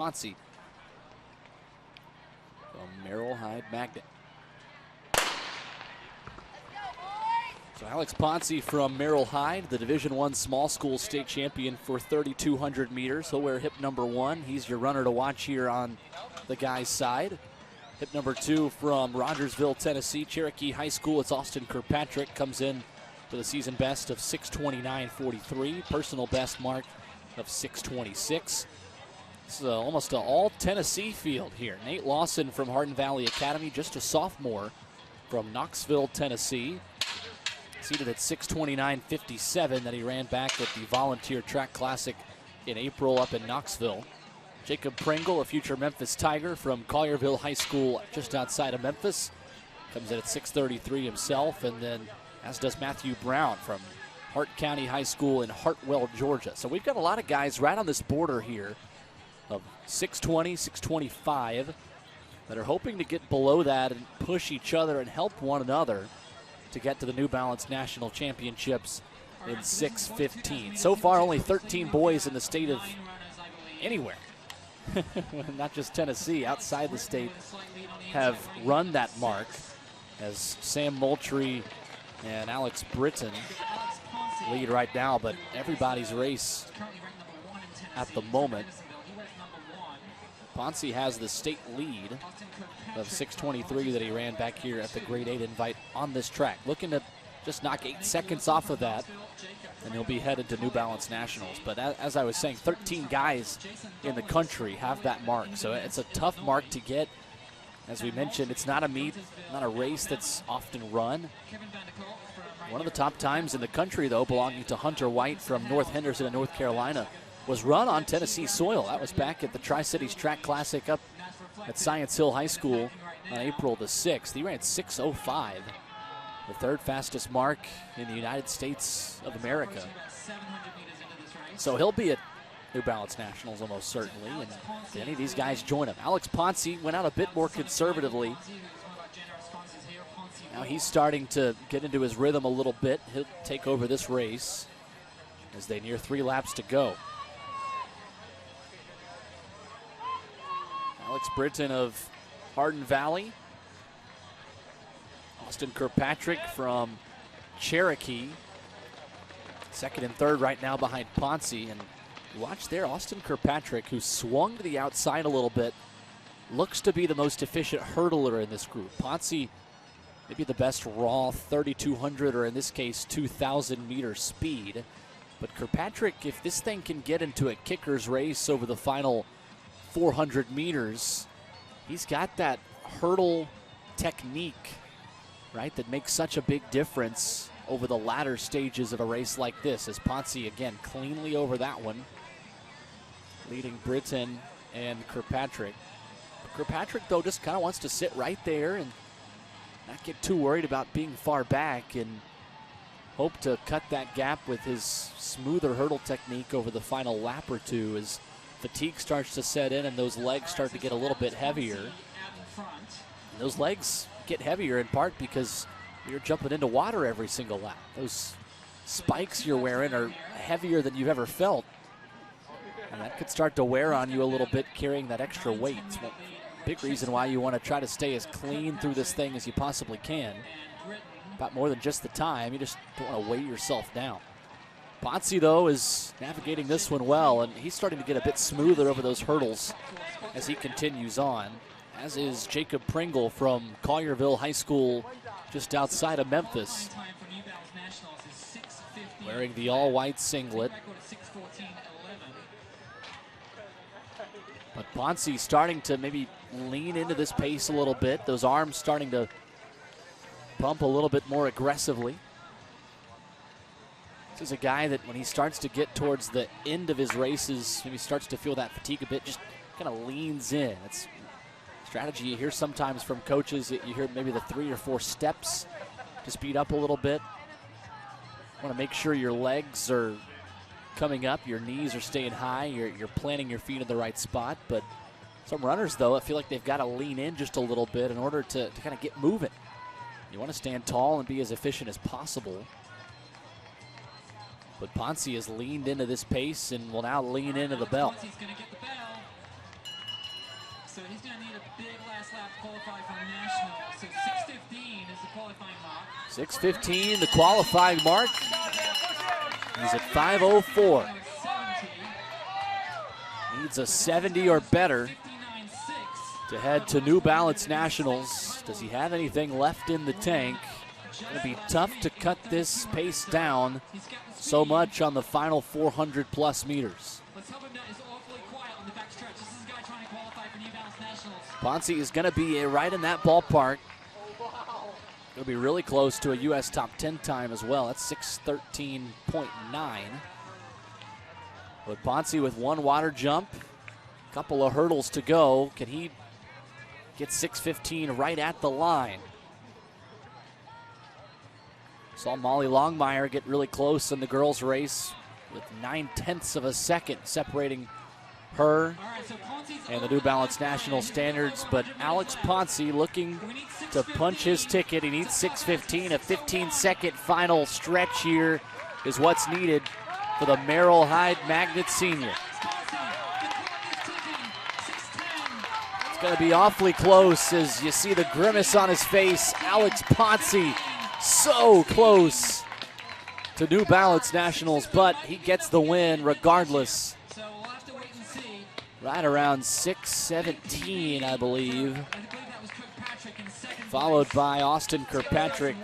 Ponce from Merrill Hyde Magnet. So Alex Ponce from Merrill Hyde, the Division I small school state champion for 3,200 meters. He'll wear hip number 1. He's your runner to watch here on the guy's side. Hip number 2 from Rogersville, Tennessee, Cherokee High School. It's Austin Kirkpatrick, comes in with a season best of 6:29.43, personal best mark of 6:26. This is almost an all Tennessee field here. Nate Lawson from Hardin Valley Academy, just a sophomore from Knoxville, Tennessee. Seated at 6:29.57 that he ran back at the Volunteer Track Classic in April up in Knoxville. Jacob Pringle, a future Memphis Tiger from Collierville High School just outside of Memphis, comes in at 6:33 himself, and then as does Matthew Brown from Hart County High School in Hartwell, Georgia. So we've got a lot of guys right on this border here of 6:20, 6:25 that are hoping to get below that and push each other and help one another to get to the New Balance National Championships in 6:15. So far, only 13 boys in the state of anywhere, not just Tennessee, outside the state, have run that mark, as Sam Moultrie and Alex Britton lead right now, but everybody's race at the moment. Ponce has the state lead of 6:23 that he ran back here at the Grade 8 invite on this track. Looking to just knock 8 seconds off of that, and he'll be headed to New Balance Nationals. But as I was saying, 13 guys in the country have that mark, so it's a tough mark to get. As we mentioned, it's not a meet, not a race that's often run. One of the top times in the country, though, belonging to Hunter White from North Henderson in North Carolina, was run on Tennessee soil. That was back at the Tri-Cities Track Classic up at Science Hill High School on April the 6th. He ran 6:05, the third fastest mark in the United States of America. So he'll be at New Balance Nationals almost certainly, and if any of these guys join him. Alex Ponce went out a bit more conservatively. Now he's starting to get into his rhythm a little bit. He'll take over this race as they near 3 laps to go. Alex Britton of Hardin Valley. Austin Kirkpatrick from Cherokee. Second and third right now behind Ponce. And watch there, Austin Kirkpatrick, who swung to the outside a little bit, looks to be the most efficient hurdler in this group. Ponce, maybe the best raw 3,200, or in this case 2,000 meter speed. But Kirkpatrick, if this thing can get into a kicker's race over the final 400 meters, he's got that hurdle technique, right, that makes such a big difference over the latter stages of a race like this, as Ponce again cleanly over that one, leading Britton and Kirkpatrick. Kirkpatrick, though, just kind of wants to sit right there and not get too worried about being far back, and hope to cut that gap with his smoother hurdle technique over the final lap or two as fatigue starts to set in and those legs start to get a little bit heavier. And those legs get heavier in part because you're jumping into water every single lap. Those spikes you're wearing are heavier than you've ever felt, and that could start to wear on you a little bit carrying that extra weight. It's a big reason why you want to try to stay as clean through this thing as you possibly can. About more than just the time, you just don't want to weigh yourself down. Ponce, though, is navigating this one well, and he's starting to get a bit smoother over those hurdles as he continues on, as is Jacob Pringle from Collierville High School just outside of Memphis, wearing the all-white singlet. But Ponce starting to maybe lean into this pace a little bit, those arms starting to pump a little bit more aggressively. This is a guy that when he starts to get towards the end of his races, maybe starts to feel that fatigue a bit, just kind of leans in. It's strategy you hear sometimes from coaches. You hear maybe the 3 or 4 steps to speed up a little bit. Want to make sure your legs are coming up, your knees are staying high, you're planting your feet in the right spot. But some runners, though, I feel like they've got to lean in just a little bit in order to kind of get moving. You want to stand tall and be as efficient as possible. But Ponce has leaned into this pace and will now lean into the bell. so he's going to need a big last lap to qualify for national. So 6:15 is the qualifying mark. 6:15, the qualifying mark. He's at 5:04. Needs a 70 or better to head to New Balance Nationals. Does he have anything left in the tank? Going to be tough to cut this pace down so much on the final 400 plus meters. Ponce is going to be right in that ballpark. It'll be really close to a U.S. top 10 time as well. That's 6:13.9. But Ponce with one water jump, a couple of hurdles to go. Can he get 6:15 right at the line? Saw Molly Longmire get really close in the girls' race with 9/10 of a second separating her and the New Balance National Standards. But Alex Ponce looking to punch his ticket. He needs 6:15. A 15-second final stretch here is what's needed for the Merrill Hyde Magnet Senior. It's going to be awfully close as you see the grimace on his face. Alex Ponce so close to New Balance Nationals, but he gets the win regardless. Right around 6:17, I believe. Followed by Austin Kirkpatrick.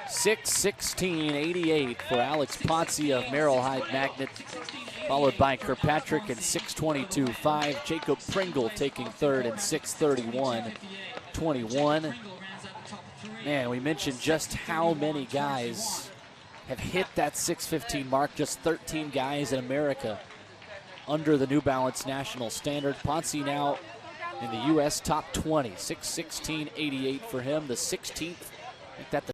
6:16.88 for Alex Ponce of Merrill Hyde Magnet. Followed by Kirkpatrick in 6:22.5. Jacob Pringle taking third in 6:31.21. Man, we mentioned just how many guys have hit that 6:15 mark. Just 13 guys in America under the New Balance National Standard. Ponce now in the U.S. top 20. 6:16.88 for him, the 16th. I think that